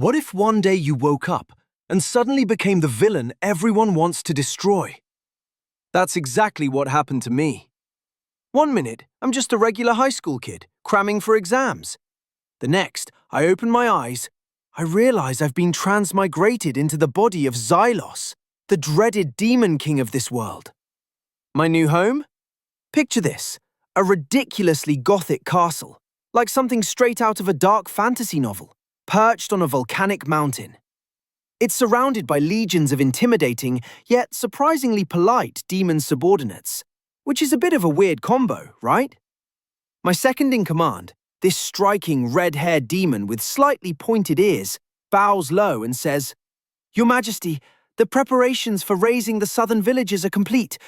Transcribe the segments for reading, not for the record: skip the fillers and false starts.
What if one day you woke up and suddenly became the villain everyone wants to destroy? That's exactly what happened to me. One minute, I'm just a regular high school kid, cramming for exams. The next, I open my eyes, I realize I've been transmigrated into the body of Xylos, the dreaded demon king of this world. My new home? Picture this, a ridiculously gothic castle, like something straight out of a dark fantasy novel, perched on a volcanic mountain. It's surrounded by legions of intimidating, yet surprisingly polite demon subordinates, which is a bit of a weird combo, right? My second-in-command, this striking red-haired demon with slightly pointed ears, bows low and says, "Your Majesty, the preparations for raising the southern villages are complete.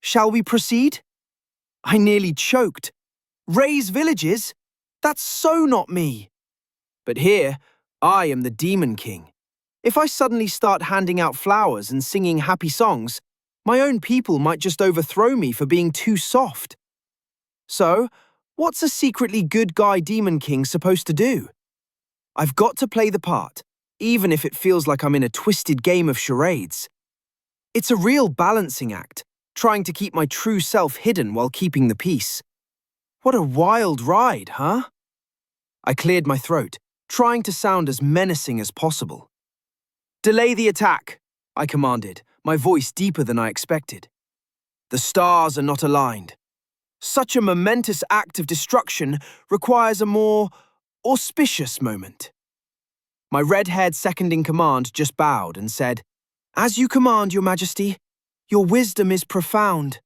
Shall we proceed?" I nearly choked. Raise villages? That's so not me. But here, I am the Demon King. If I suddenly start handing out flowers and singing happy songs, my own people might just overthrow me for being too soft. So, what's a secretly good guy Demon King supposed to do? I've got to play the part, even if it feels like I'm in a twisted game of charades. It's a real balancing act, trying to keep my true self hidden while keeping the peace. What a wild ride, huh? I cleared my throat, trying to sound as menacing as possible. "Delay the attack," I commanded, my voice deeper than I expected. The stars are not aligned. Such a momentous act of destruction requires a more auspicious moment. My red-haired second-in-command just bowed and said, "As you command, Your Majesty. Your wisdom is profound."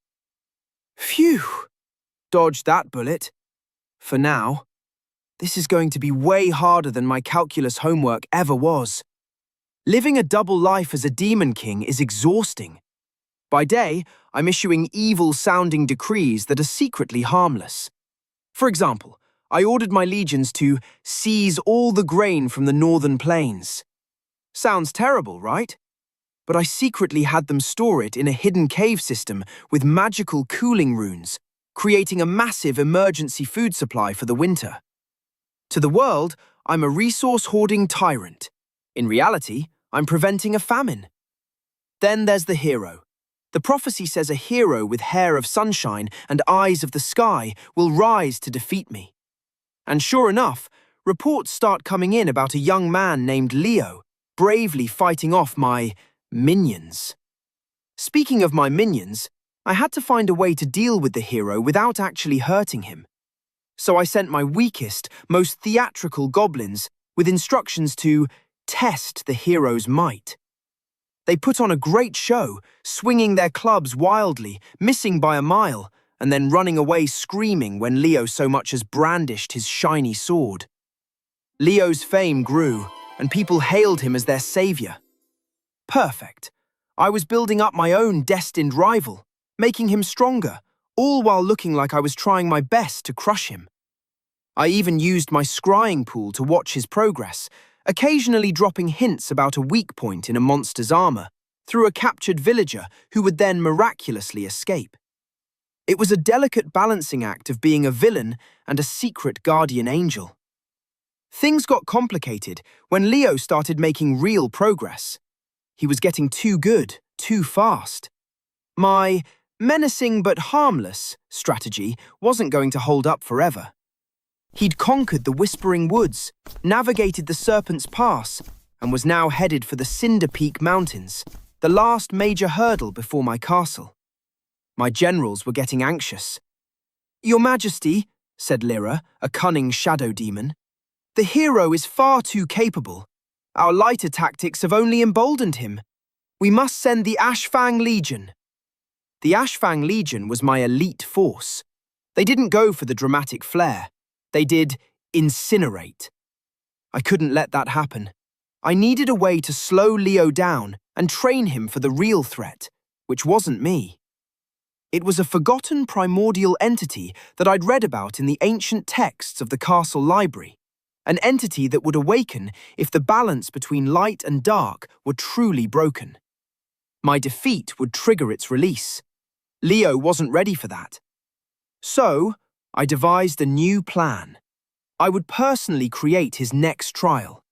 Phew! Dodged that bullet. For now. This is going to be way harder than my calculus homework ever was. Living a double life as a demon king is exhausting. By day, I'm issuing evil-sounding decrees that are secretly harmless. For example, I ordered my legions to seize all the grain from the northern plains. Sounds terrible, right? But I secretly had them store it in a hidden cave system with magical cooling runes, creating a massive emergency food supply for the winter. To the world, I'm a resource-hoarding tyrant. In reality, I'm preventing a famine. Then there's the hero. The prophecy says a hero with hair of sunshine and eyes of the sky will rise to defeat me. And sure enough, reports start coming in about a young man named Leo, bravely fighting off my minions. Speaking of my minions, I had to find a way to deal with the hero without actually hurting him. So I sent my weakest, most theatrical goblins with instructions to test the hero's might. They put on a great show, swinging their clubs wildly, missing by a mile, and then running away screaming when Leo so much as brandished his shiny sword. Leo's fame grew, and people hailed him as their savior. Perfect. I was building up my own destined rival, making him stronger, all while looking like I was trying my best to crush him. I even used my scrying pool to watch his progress, occasionally dropping hints about a weak point in a monster's armor through a captured villager who would then miraculously escape. It was a delicate balancing act of being a villain and a secret guardian angel. Things got complicated when Leo started making real progress. He was getting too good, too fast. My menacing but harmless strategy wasn't going to hold up forever. He'd conquered the Whispering Woods, navigated the Serpent's Pass, and was now headed for the Cinder Peak Mountains, the last major hurdle before my castle. My generals were getting anxious. "Your Majesty," said Lyra, a cunning shadow demon, "the hero is far too capable. Our lighter tactics have only emboldened him. We must send the Ashfang Legion." The Ashfang Legion was my elite force. They didn't go for the dramatic flair. They did incinerate. I couldn't let that happen. I needed a way to slow Leo down and train him for the real threat, which wasn't me. It was a forgotten primordial entity that I'd read about in the ancient texts of the castle library, an entity that would awaken if the balance between light and dark were truly broken. My defeat would trigger its release. Leo wasn't ready for that. So, I devised a new plan. I would personally create his next trial.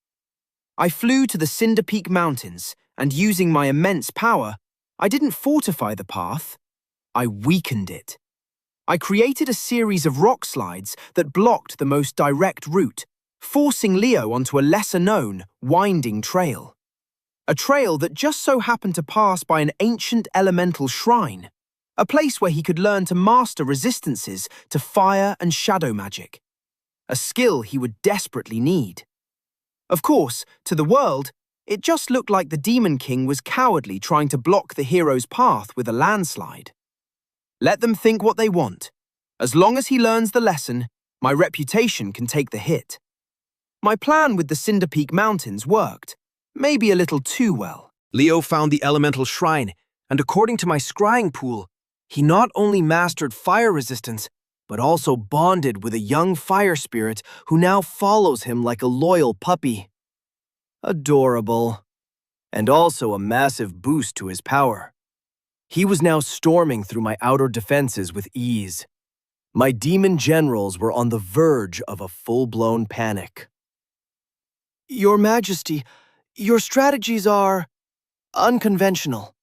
I flew to the Cinder Peak Mountains, and using my immense power, I didn't fortify the path, I weakened it. I created a series of rock slides that blocked the most direct route, forcing Leo onto a lesser-known, winding trail. A trail that just so happened to pass by an ancient elemental shrine, a place where he could learn to master resistances to fire and shadow magic, a skill he would desperately need. Of course, to the world, it just looked like the Demon King was cowardly trying to block the hero's path with a landslide. Let them think what they want. As long as he learns the lesson, my reputation can take the hit. My plan with the Cinder Peak Mountains worked, maybe a little too well. Leo found the elemental shrine, and according to my scrying pool, he not only mastered fire resistance, but also bonded with a young fire spirit who now follows him like a loyal puppy. Adorable. And also a massive boost to his power. He was now storming through my outer defenses with ease. My demon generals were on the verge of a full-blown panic. Your Majesty, your strategies are unconventional.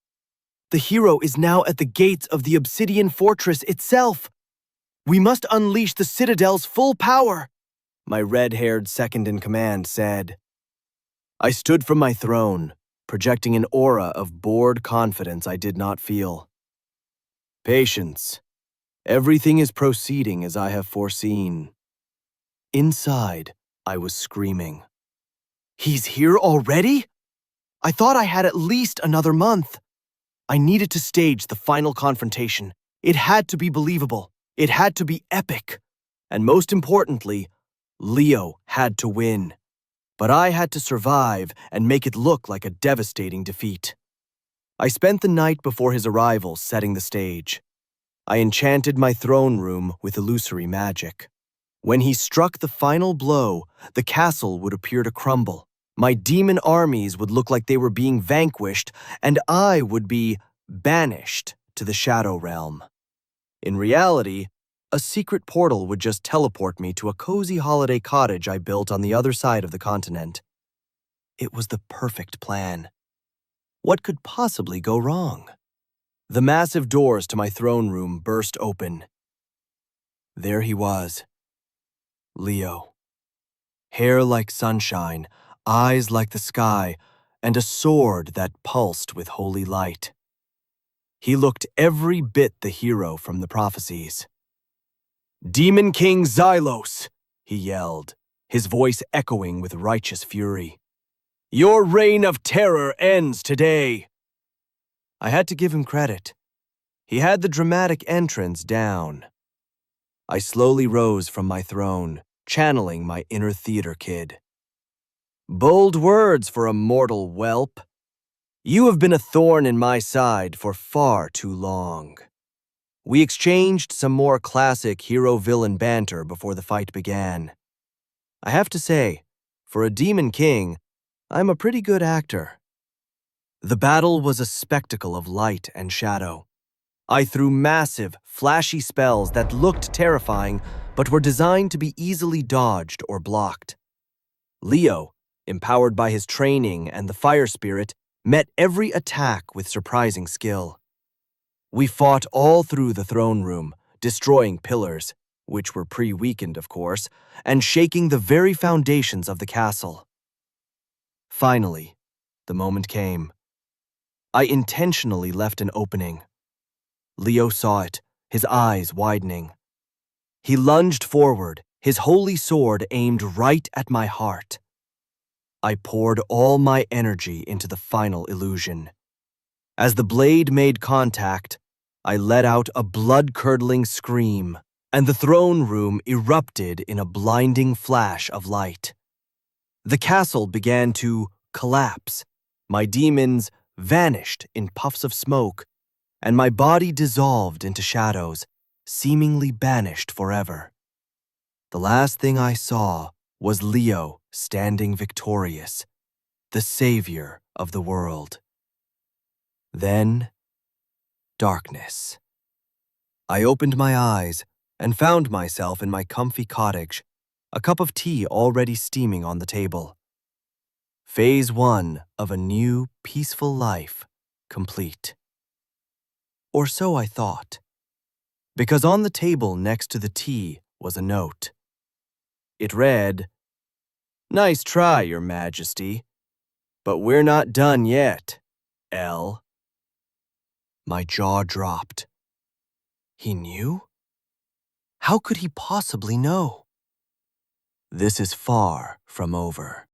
The hero is now at the gates of the Obsidian Fortress itself. We must unleash the Citadel's full power, my red-haired second-in-command said. I stood from my throne, projecting an aura of bored confidence I did not feel. Patience. Everything is proceeding as I have foreseen. Inside, I was screaming. He's here already? I thought I had at least another month. I needed to stage the final confrontation. It had to be believable. It had to be epic. And most importantly, Leo had to win. But I had to survive and make it look like a devastating defeat. I spent the night before his arrival setting the stage. I enchanted my throne room with illusory magic. When he struck the final blow, the castle would appear to crumble. My demon armies would look like they were being vanquished, and I would be banished to the Shadow Realm. In reality, a secret portal would just teleport me to a cozy holiday cottage I built on the other side of the continent. It was the perfect plan. What could possibly go wrong? The massive doors to my throne room burst open. There he was, Leo. Hair like sunshine, eyes like the sky, and a sword that pulsed with holy light. He looked every bit the hero from the prophecies. Demon King Xylos, he yelled, his voice echoing with righteous fury. Your reign of terror ends today. I had to give him credit. He had the dramatic entrance down. I slowly rose from my throne, channeling my inner theater kid. Bold words for a mortal whelp. You have been a thorn in my side for far too long. We exchanged some more classic hero-villain banter before the fight began. I have to say, for a demon king, I'm a pretty good actor. The battle was a spectacle of light and shadow. I threw massive, flashy spells that looked terrifying, but were designed to be easily dodged or blocked. Leo, empowered by his training and the fire spirit, met every attack with surprising skill. We fought all through the throne room, destroying pillars, which were pre-weakened, of course, and shaking the very foundations of the castle. Finally, the moment came. I intentionally left an opening. Leo saw it, his eyes widening. He lunged forward, his holy sword aimed right at my heart. I poured all my energy into the final illusion. As the blade made contact, I let out a blood-curdling scream, and the throne room erupted in a blinding flash of light. The castle began to collapse. My demons vanished in puffs of smoke, and my body dissolved into shadows, seemingly banished forever. The last thing I saw was Leo standing victorious, the savior of the world. Then, darkness. I opened my eyes and found myself in my comfy cottage, a cup of tea already steaming on the table. Phase 1 of a new, peaceful life complete. Or so I thought, because on the table next to the tea was a note. It read, "Nice try, Your Majesty, but we're not done yet, L." My jaw dropped. He knew? How could he possibly know? This is far from over.